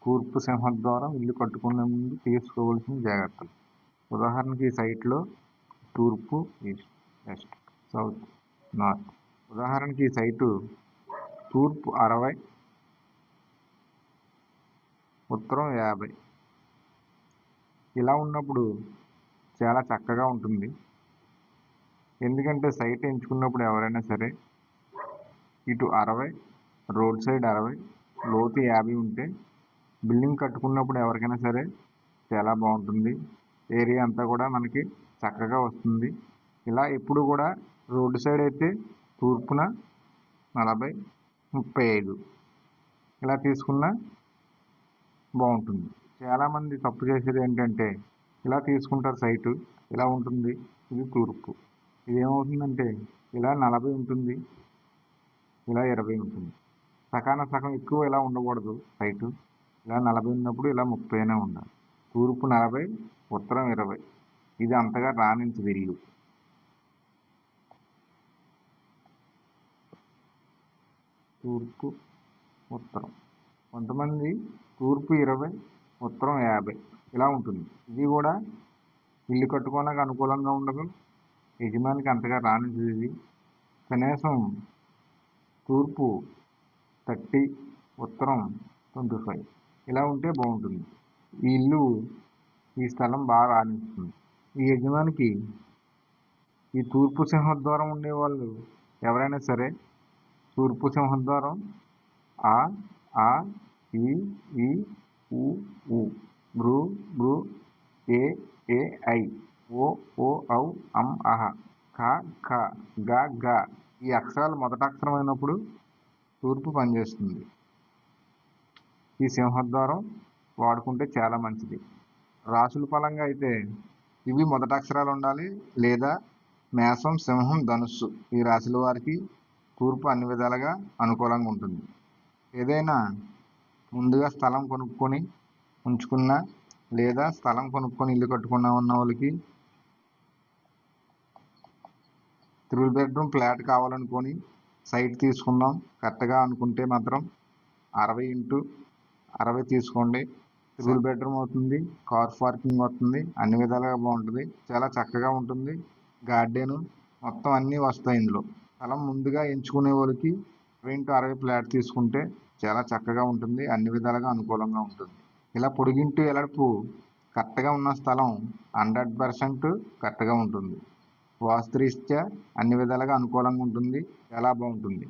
తూర్పు సింహద్వారం ఇల్లు కట్టుకునే ముందు తీసుకోవాల్సిన జాగ్రత్తలు. ఉదాహరణకి ఈ సైట్లో తూర్పు, ఈస్ట్, వెస్ట్, సౌత్, నార్త్. ఉదాహరణకి ఈ సైటు తూర్పు 60, ఉత్తరం 50. ఇలా ఉన్నప్పుడు చాలా చక్కగా ఉంటుంది. ఎందుకంటే సైట్ ఎంచుకున్నప్పుడు ఎవరైనా సరే ఇటు 60, రోడ్ సైడ్ 60, లోతు 50 ఉంటే బిల్డింగ్ కట్టుకున్నప్పుడు ఎవరికైనా సరే చాలా బాగుంటుంది. ఏరియా అంతా కూడా మనకి చక్కగా వస్తుంది. ఇలా ఎప్పుడు కూడా రోడ్డు సైడ్ అయితే తూర్పున 40, 35 ఇలా తీసుకున్నా బాగుంటుంది. చాలామంది తప్పు చేసేది ఏంటంటే ఇలా తీసుకుంటారు. సైటు ఇలా ఉంటుంది, ఇది తూర్పు. ఇది ఏమవుతుందంటే ఇలా 40 ఉంటుంది, ఇలా 20 ఉంటుంది. సగం ఎక్కువ ఇలా ఉండకూడదు. సైటు ఇలా 40 ఉన్నప్పుడు ఇలా 30 ఉండాలి. తూర్పు 40, ఉత్తరం 20. ఇది అంతగా రాణించదు ఇల్లు. తూర్పు, ఉత్తరం. కొంతమంది తూర్పు 20, ఉత్తరం 50 ఇలా ఉంటుంది. ఇది కూడా ఇల్లు కట్టుకోవడానికి అనుకూలంగా ఉండదు. యజమానికి అంతగా రానిది. ఇది కనీసం తూర్పు 30, ఉత్తరం 25 ఇలా ఉంటే బాగుంటుంది. ఈ స్థలం బాగా రాణిస్తుంది. ఈ యజమానికి ఈ తూర్పు సింహద్వారం ఉండేవాళ్ళు ఎవరైనా సరే తూర్పు సింహద్వారం ఆ, ఈ, ఉ, బృ, ఏ, ఐ, ఓ, ఔ, అహ, ఖ, గ. ఈ అక్షరాలు మొదటి అక్షరం అయినప్పుడు తూర్పు పనిచేస్తుంది. ఈ సింహద్వారం వాడుకుంటే చాలా మంచిది. రాసుల పరంగా అయితే ఇవి మొదటి అక్షరాలు ఉండాలి, లేదా మేషం, సింహం, ధనుస్సు ఈ రాశుల వారికి తూర్పు అన్ని విధాలుగా అనుకూలంగా ఉంటుంది. ఏదైనా ముందుగా స్థలం కొనుక్కొని ఉంచుకున్నా, లేదా స్థలం కొనుక్కొని ఇల్లు కట్టుకున్నా ఉన్న వాళ్ళకి 3 బెడ్రూమ్ ఫ్లాట్ కావాలనుకొని సైట్ తీసుకుందాం కరెక్ట్గా అనుకుంటే మాత్రం 60x60 తీసుకోండి. 3 బెడ్రూమ్ అవుతుంది, కార్ పార్కింగ్ అవుతుంది, అన్ని విధాలుగా బాగుంటుంది, చాలా చక్కగా ఉంటుంది. గార్డెను మొత్తం అన్నీ వస్తాయి ఇందులో. స్థలం ముందుగా ఎంచుకునే వాళ్ళకి 20x60 ఫ్లాట్ తీసుకుంటే చాలా చక్కగా ఉంటుంది, అన్ని విధాలుగా అనుకూలంగా ఉంటుంది. ఇలా పొడిగింటు ఎలర్పు కరెక్ట్గా ఉన్న స్థలం 100% కరెక్ట్గా ఉంటుంది. వాస్తురీత్యా అన్ని విధాలుగా అనుకూలంగా ఉంటుంది, చాలా బాగుంటుంది.